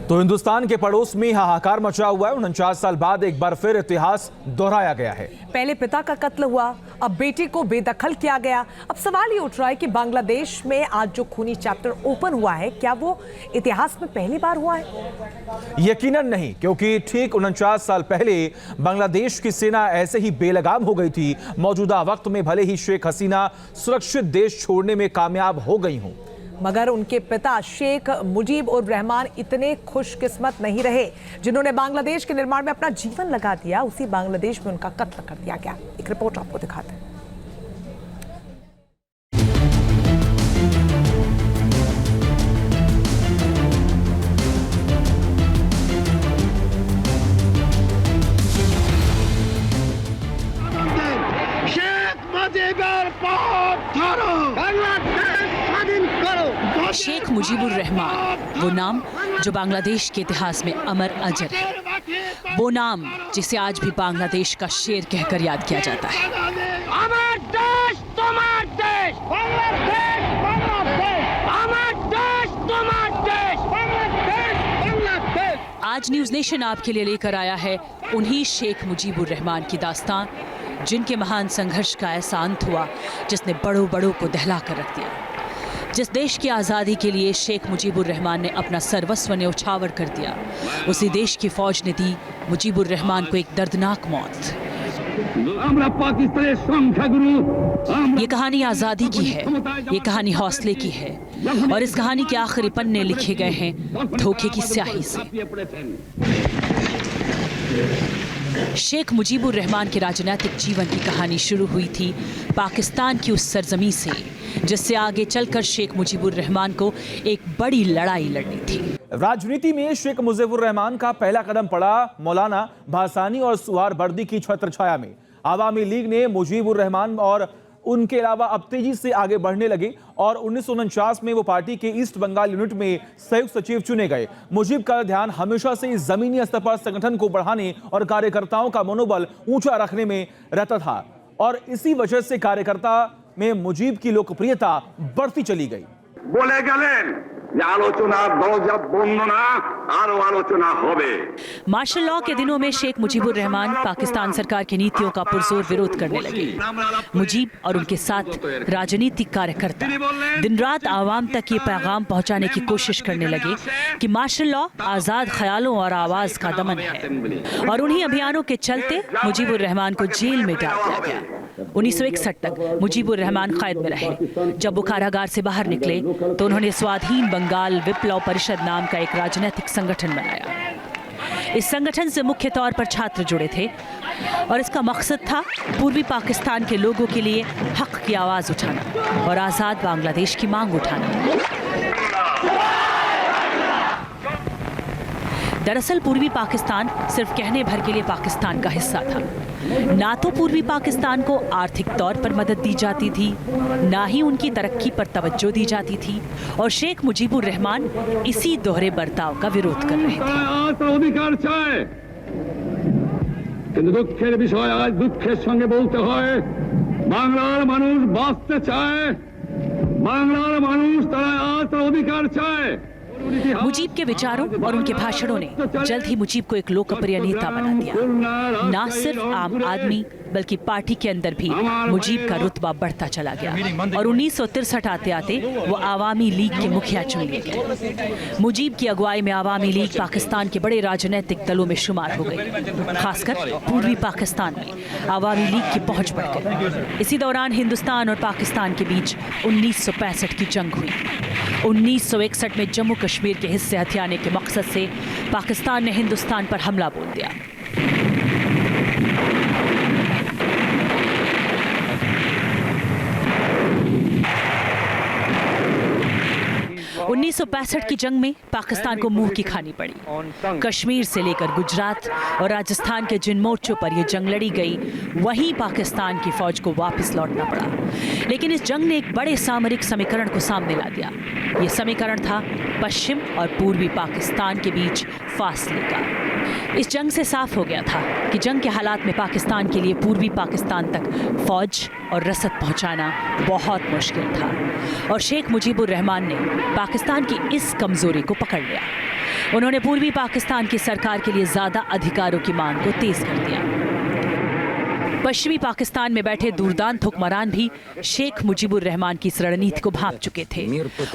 तो हिंदुस्तान के पड़ोस में हाहाकार मचा हुआ है। 49 साल बाद एक बार फिर इतिहास दोहराया गया है। पहले पिता का कत्ल हुआ, अब बेटे को बेदखल किया गया। अब सवाल ये उठ रहा है कि बांग्लादेश में आज जो खूनी चैप्टर ओपन हुआ है, क्या वो इतिहास में पहली बार हुआ है? यकीनन नहीं, क्योंकि ठीक 49 साल पहले बांग्लादेश की सेना ऐसे ही बेलगाम हो गई थी। मौजूदा वक्त में भले ही शेख हसीना सुरक्षित देश छोड़ने में कामयाब हो गई हों, मगर उनके पिता शेख मुजीब उर रहमान इतने खुशकिस्मत नहीं रहे जिन्होंने बांग्लादेश के निर्माण में अपना जीवन लगा दिया। उसी बांग्लादेश में उनका कत्ल कर दिया गया। एक रिपोर्ट आपको दिखाते हैं। शेख मुजीबुर रहमान, वो नाम जो बांग्लादेश के इतिहास में अमर अजर है। वो नाम जिसे आज भी बांग्लादेश का शेर कहकर याद किया जाता है। अमर देश, तुम्हारा देश, बांग्लादेश, बांग्लादेश, अमर देश, तुम्हारा देश, बांग्लादेश, बांग्लादेश। आज न्यूज नेशन आपके लिए लेकर आया है उन्हीं शेख मुजीबुर रहमान की दास्तान, जिनके महान संघर्ष का ऐसा अंत हुआ जिसने बड़ों बड़ों को दहला कर रख दिया। जिस देश की आज़ादी के लिए शेख मुजीबुर रहमान ने अपना सर्वस्व न्यौछावर कर दिया, उसी देश की फौज ने दी मुजीबुर रहमान को एक दर्दनाक मौत। ये कहानी आज़ादी की है, ये कहानी हौसले की है, और इस कहानी के आखिरी पन्ने लिखे गए हैं धोखे की स्याही से। शेख मुजीबुर रहमान के राजनीतिक जीवन की कहानी शुरू हुई थी पाकिस्तान की उस सरजमी से, जिससे आगे चलकर शेख मुजीबुर रहमान को एक बड़ी लड़ाई लड़नी थी। राजनीति में शेख मुजीबुर रहमान का पहला कदम पड़ा मौलाना भासानी और सुहरावर्दी की छत्रछाया में। आवामी लीग ने मुजीबुर रहमान और उनके अलावा अब तेजी से आगे बढ़ने लगे और 1949 में वो पार्टी के ईस्ट बंगाल यूनिट में संयुक्त सचिव चुने गए। मुजीब का ध्यान हमेशा से जमीनी स्तर पर संगठन को बढ़ाने और कार्यकर्ताओं का मनोबल ऊंचा रखने में रहता था, और इसी वजह से कार्यकर्ता में मुजीब की लोकप्रियता बढ़ती चली गई। बोले गलेन आलोचना दरजा बंद ना, आरो आलोचना होबे। मार्शल लॉ के दिनों में शेख मुजीबुर रहमान पाकिस्तान सरकार की नीतियों का पुरजोर विरोध करने लगे। मुजीब और उनके साथ राजनीतिक कार्यकर्ता दिन रात आवाम तक ये पैगाम पहुंचाने की कोशिश करने लगे कि मार्शल लॉ आजाद ख्यालों और आवाज का दमन है, और उन्हीं अभियानों के चलते मुजीबुर रहमान को जेल में डाल दिया गया। 1961 तक मुजीबुर रहमान कैद में रहे। जब वो कारागार से बाहर निकले तो उन्होंने स्वाधीन बंगाल विप्लव परिषद नाम का एक राजनीतिक संगठन बनाया। इस संगठन से मुख्य तौर पर छात्र जुड़े थे और इसका मकसद था पूर्वी पाकिस्तान के लोगों के लिए हक की आवाज उठाना और आजाद बांग्लादेश की मांग उठाना। दरअसल पूर्वी पाकिस्तान सिर्फ कहने भर के लिए पाकिस्तान का हिस्सा था। ना तो पूर्वी पाकिस्तान को आर्थिक तौर पर मदद दी जाती थी, ना ही उनकी तरक्की पर तवज्जो दी जाती थी, और शेख मुजीबुर रहमान इसी दोहरे बर्ताव का विरोध कर रहे थे। दुखेर विषय आज दुखेर संगे बोलते हैं, बांग्लार मानुष बाँचते चाहे, बांग्लार मानुष तारा आज अधिकार चाहे। मुजीब के विचारों और उनके भाषणों ने जल्द ही मुजीब को एक लोकप्रिय नेता बना दिया। न सिर्फ आम आदमी बल्कि पार्टी के अंदर भी मुजीब का रुतबा बढ़ता चला गया, और 1963 आते आते वो आवामी लीग के मुखिया चुन लिए गए। मुजीब की अगुवाई में आवामी लीग पाकिस्तान के बड़े राजनीतिक दलों में शुमार हो गई। खासकर पूर्वी पाकिस्तान में आवामी लीग की पहुंच बढ़ गई। इसी दौरान हिंदुस्तान और पाकिस्तान के बीच 1965 की जंग हुई। 1961 में जम्मू कश्मीर के हिस्से हथियाने के मकसद से पाकिस्तान ने हिंदुस्तान पर हमला बोल दिया। Wow. 1965 की जंग में पाकिस्तान को मुंह की खानी पड़ी। कश्मीर से लेकर गुजरात और राजस्थान के जिन मोर्चों पर यह जंग लड़ी गई, वहीं पाकिस्तान की फौज को वापस लौटना पड़ा। लेकिन इस जंग ने एक बड़े सामरिक समीकरण को सामने ला दिया। यह समीकरण था पश्चिम और पूर्वी पाकिस्तान के बीच फासले का। इस जंग से साफ हो गया था कि जंग के हालात में पाकिस्तान के लिए पूर्वी पाकिस्तान तक फौज और रसद पहुंचाना बहुत मुश्किल था, और शेख मुजीबुर रहमान ने पाकिस्तान की इस कमजोरी को पकड़ लिया। उन्होंने पूर्वी पाकिस्तान की सरकार के लिए ज्यादा अधिकारों की मांग को तेज कर दिया। पश्चिमी पाकिस्तान में बैठे दुर्दांत हुक्मरान भी शेख मुजीबुर रहमान की इस रणनीति को भांप चुके थे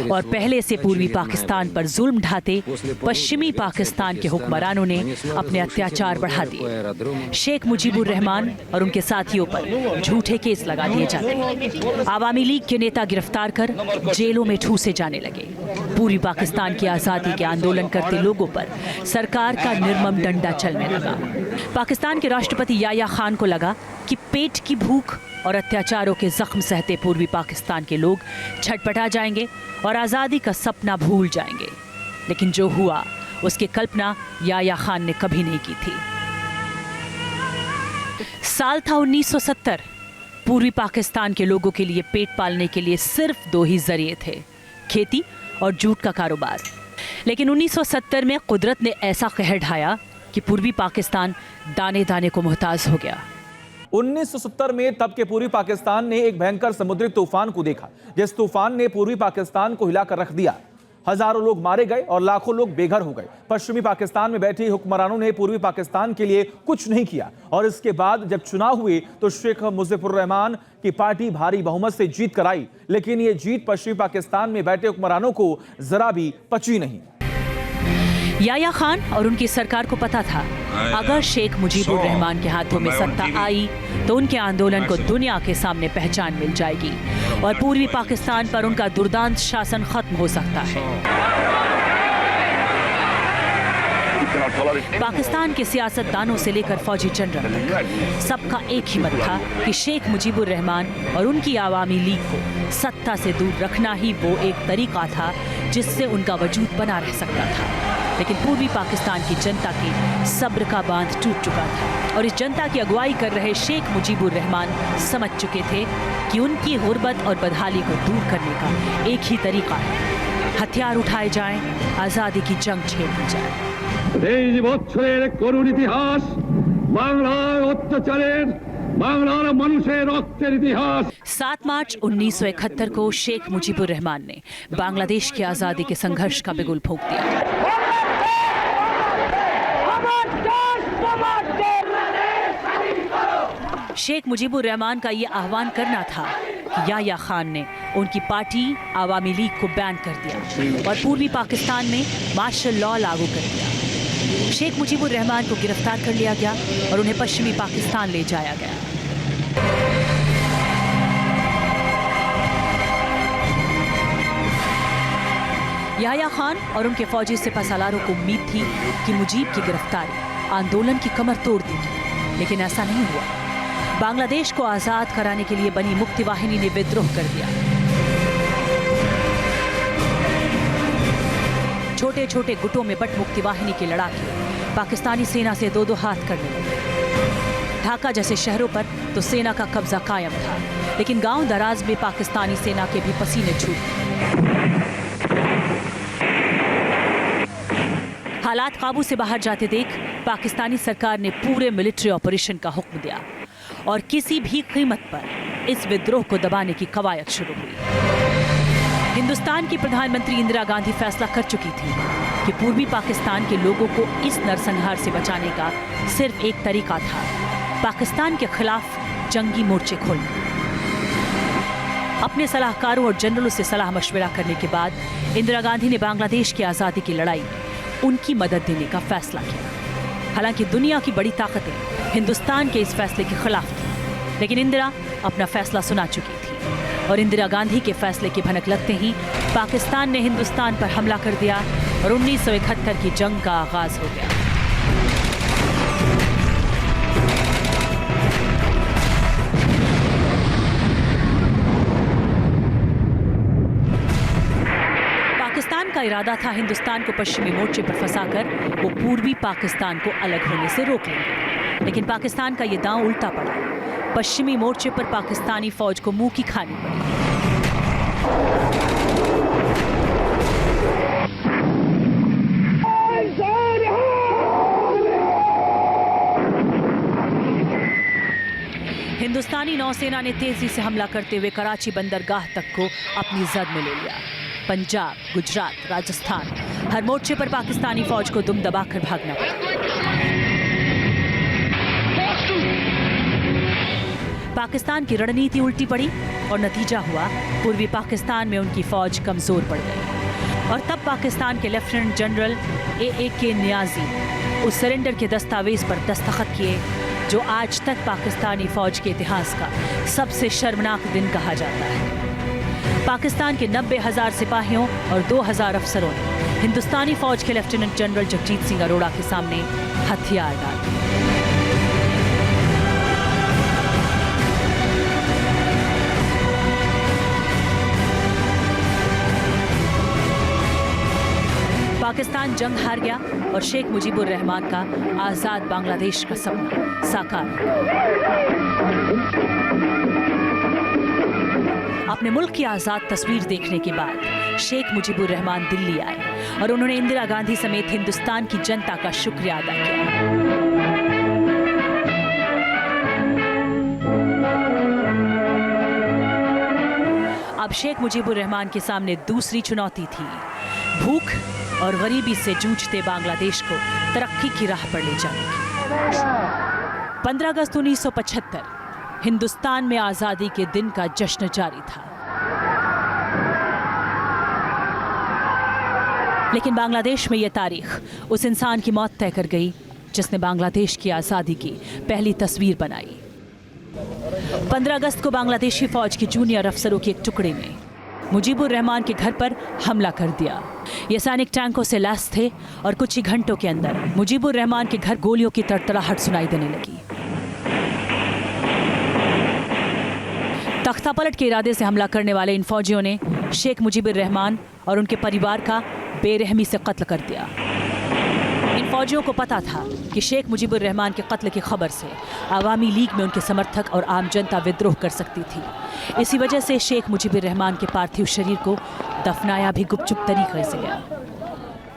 और पहले से पूर्वी पाकिस्तान पर जुल्म ढाते पश्चिमी पाकिस्तान के हुक्मरानों ने अपने अत्याचार बढ़ा दिए। शेख मुजीबुर रहमान और उनके साथियों पर झूठे केस लगा दिए जाते। आवामी लीग के नेता गिरफ्तार कर जेलों में ठूसे जाने लगे। पूर्वी पाकिस्तान की आजादी के आंदोलन करते लोगों पर सरकार का निर्मम डंडा चलने लगा। पाकिस्तान के राष्ट्रपति याया खान को लगा कि पेट की भूख और अत्याचारों के जख्म सहते पूर्वी पाकिस्तान के लोग छटपटा जाएंगे और आज़ादी का सपना भूल जाएंगे। लेकिन जो हुआ उसकी कल्पना याया खान ने कभी नहीं की थी। साल था 1970। पूर्वी पाकिस्तान के लोगों के लिए पेट पालने के लिए सिर्फ दो ही जरिए थे, खेती और जूट का कारोबार। लेकिन 1970 में कुदरत ने ऐसा कहर ढाया कि पूर्वी पाकिस्तान दाने दाने को मोहताज हो गया। 1970 में तब के पूर्वी पाकिस्तान ने एक भयंकर समुद्री तूफान को देखा, जिस तूफान ने पूर्वी पाकिस्तान को हिलाकर रख दिया। हजारों लोग मारे गए और लाखों लोग बेघर हो गए। पश्चिमी पाकिस्तान में बैठे हुक्मरानों ने पूर्वी पाकिस्तान के लिए कुछ नहीं किया और इसके बाद जब चुनाव हुए तो शेख मुजीबुर रहमान की पार्टी भारी बहुमत से जीत कर आई। लेकिन ये जीत पश्चिमी पाकिस्तान में बैठे हुक्मरानों को जरा भी पची नहीं। याया खान और उनकी सरकार को पता था अगर शेख मुजीबुर रहमान के हाथों में सत्ता आई तो उनके आंदोलन को दुनिया के सामने पहचान मिल जाएगी और पूर्वी पाकिस्तान पर उनका दुर्दांत शासन खत्म हो सकता है। पाकिस्तान के सियासतदानों से लेकर फौजी जनरल तक सबका एक ही मत था कि शेख मुजीबुर रहमान और उनकी आवामी लीग को सत्ता से दूर रखना ही वो एक तरीका था जिससे उनका वजूद बना रह सकता था। लेकिन पूर्वी पाकिस्तान की जनता के सब्र का बांध टूट चुका था और इस जनता की अगुवाई कर रहे शेख मुजीबुर रहमान समझ चुके थे कि उनकी गुर्बत और बदहाली को दूर करने का एक ही तरीका है, हथियार उठाए जाएं, आज़ादी की जंग छेड़ी जाए। 23 বছরের করুণ ইতিহাস, বাংলার অত্যাচারের, বাংলার মানুষের রক্তের ইতিহাস। 7 मार्च 1971 को शेख मुजीबुर रहमान ने बांग्लादेश की आज़ादी के संघर्ष का बिगुल फूंक दिया। शेख मुजीबुर रहमान का ये आह्वान करना था कि याया खान ने उनकी पार्टी आवामी लीग को बैन कर दिया और पूर्वी पाकिस्तान में मार्शल लॉ लागू कर दिया। शेख मुजीबुर रहमान को गिरफ्तार कर लिया गया और उन्हें पश्चिमी पाकिस्तान ले जाया गया। याया खान और उनके फौजी सिपहसालारों को उम्मीद थी कि मुजीब की गिरफ्तारी आंदोलन की कमर तोड़ देगी, लेकिन ऐसा नहीं हुआ। बांग्लादेश को आजाद कराने के लिए बनी मुक्ति वाहिनी ने विद्रोह कर दिया। छोटे छोटे गुटों में बट मुक्ति वाहिनी के लड़ाके पाकिस्तानी सेना से दो हाथ करने लगे। ढाका जैसे शहरों पर तो सेना का कब्जा कायम था, लेकिन गांव दराज में पाकिस्तानी सेना के भी पसीने छूटे। हालात काबू से बाहर जाते देख पाकिस्तानी सरकार ने पूरे मिलिट्री ऑपरेशन का हुक्म दिया और किसी भी कीमत पर इस विद्रोह को दबाने की कवायद शुरू हुई। हिंदुस्तान की प्रधानमंत्री इंदिरा गांधी फैसला कर चुकी थी कि पूर्वी पाकिस्तान के लोगों को इस नरसंहार से बचाने का सिर्फ एक तरीका था, पाकिस्तान के खिलाफ जंगी मोर्चे खोलना। अपने सलाहकारों और जनरलों से सलाह मशवरा करने के बाद इंदिरा गांधी ने बांग्लादेश की आज़ादी की लड़ाई में उनकी मदद देने का फैसला किया। हालांकि दुनिया की बड़ी ताकतें हिंदुस्तान के इस फैसले के खिलाफ थी, लेकिन इंदिरा अपना फैसला सुना चुकी थी और इंदिरा गांधी के फैसले की भनक लगते ही पाकिस्तान ने हिंदुस्तान पर हमला कर दिया और 1971 की जंग का आगाज हो गया। पाकिस्तान का इरादा था हिंदुस्तान को पश्चिमी मोर्चे पर फंसाकर वो पूर्वी पाकिस्तान को अलग होने से रोक लेंगे, लेकिन पाकिस्तान का ये दांव उल्टा पड़ा। पश्चिमी मोर्चे पर पाकिस्तानी फौज को मुंह की खानी पड़ी। हिंदुस्तानी नौसेना ने तेजी से हमला करते हुए कराची बंदरगाह तक को अपनी जद में ले लिया। पंजाब, गुजरात, राजस्थान हर मोर्चे पर पाकिस्तानी फौज को दुम दबाकर भागना पड़ा। पाकिस्तान की रणनीति उल्टी पड़ी और नतीजा हुआ पूर्वी पाकिस्तान में उनकी फौज कमजोर पड़ गई। और तब पाकिस्तान के लेफ्टिनेंट जनरल A.A.K. नियाजी उस सरेंडर के दस्तावेज पर दस्तखत किए जो आज तक पाकिस्तानी फौज के इतिहास का सबसे शर्मनाक दिन कहा जाता है। पाकिस्तान के 90,000 सिपाहियों और 2,000 अफसरों ने हिंदुस्तानी फौज के लेफ्टिनेंट जनरल जगजीत सिंह अरोड़ा के सामने हथियार डाल दिए। पाकिस्तान जंग हार गया और शेख मुजीबुर रहमान का आजाद बांग्लादेश का सपना साकार हुआ। अपने मुल्क की आजाद तस्वीर देखने के बाद शेख मुजीबुर रहमान दिल्ली आए और उन्होंने इंदिरा गांधी समेत हिंदुस्तान की जनता का शुक्रिया अदा किया। अब शेख मुजीबुर रहमान के सामने दूसरी चुनौती थी, भूख और गरीबी से जूझते बांग्लादेश को तरक्की की राह पर ले जाने की। 15 अगस्त 1975 हिंदुस्तान में आजादी के दिन का जश्न जारी था। लेकिन बांग्लादेश में यह तारीख उस इंसान की मौत तय कर गई जिसने बांग्लादेश की आजादी की पहली तस्वीर बनाई। 15 अगस्त को बांग्लादेशी फौज के जूनियर अफसरों के एक टुकड़े ने मुजीबुर रहमान के घर पर हमला कर दिया। ये सैनिक टैंकों से लैस थे और कुछ ही घंटों के अंदर मुजीबुर रहमान के घर गोलियों की तड़तड़ाहट सुनाई देने लगी। तख्तापलट के इरादे से हमला करने वाले इन फौजियों ने शेख मुजीबुर रहमान और उनके परिवार का बेरहमी से कत्ल कर दिया। इन फौजियों को पता था कि शेख मुजीबुर रहमान के कत्ल की खबर से अवामी लीग में उनके समर्थक और आम जनता विद्रोह कर सकती थी। इसी वजह से शेख मुजीबुर रहमान के पार्थिव शरीर को दफनाया भी गुपचुप तरीके से गया।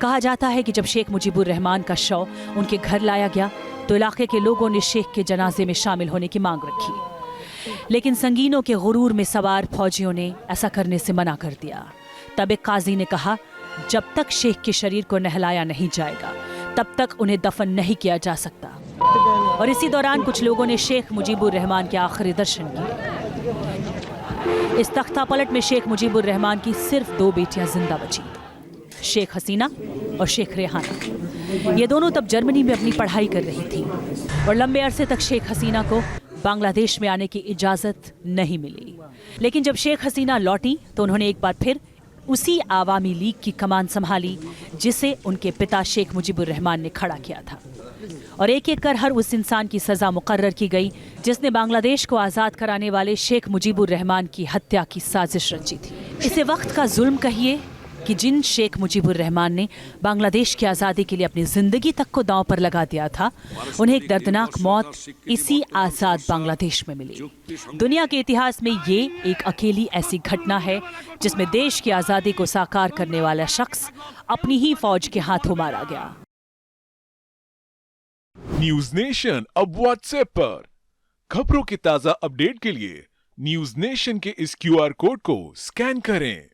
कहा जाता है कि जब शेख मुजीबुर रहमान का शव उनके घर लाया गया तो इलाके के लोगों ने शेख के जनाजे में शामिल होने की मांग रखी, लेकिन संगीनों के गुरूर में सवार फौजियों ने ऐसा करने से मना कर दिया। तब एक काजी ने कहा, जब तक शेख के शरीर को नहलाया नहीं जाएगा तब तक उन्हें दफन नहीं किया जा सकता। और इसी दौरान कुछ लोगों ने शेख मुजीबुर रहमान के आखिरी दर्शन किए। इस तख्तापलट में शेख मुजीबुर रहमान की सिर्फ 2 बेटियां जिंदा बची, शेख हसीना और शेख रेहाना। ये दोनों तब जर्मनी में अपनी पढ़ाई कर रही थी और लंबे अरसे तक शेख हसीना को बांग्लादेश में आने की इजाजत नहीं मिली। लेकिन जब शेख हसीना लौटी तो उन्होंने एक बार फिर उसी आवामी लीग की कमान संभाली जिसे उनके पिता शेख मुजीबुर रहमान ने खड़ा किया था। और एक एक कर हर उस इंसान की सजा मुकर्रर की गई जिसने बांग्लादेश को आज़ाद कराने वाले शेख मुजीबुर रहमान की हत्या की साजिश रची थी। इसे वक्त का जुल्म कहिए कि जिन शेख मुजीबुर रहमान ने बांग्लादेश की आज़ादी के लिए अपनी ज़िंदगी तक को दांव पर लगा दिया था, उन्हें एक दर्दनाक मौत इसी आज़ाद बांग्लादेश में मिली। दुनिया के इतिहास में ये एक अकेली ऐसी घटना है जिसमें देश की आज़ादी को साकार करने वाला शख्स अपनी ही फौज के हाथों मारा गया। न्यूज नेशन अब व्हाट्सएप पर खबरों के ताज़ा अपडेट के लिए न्यूज नेशन के इस QR कोड को स्कैन करें।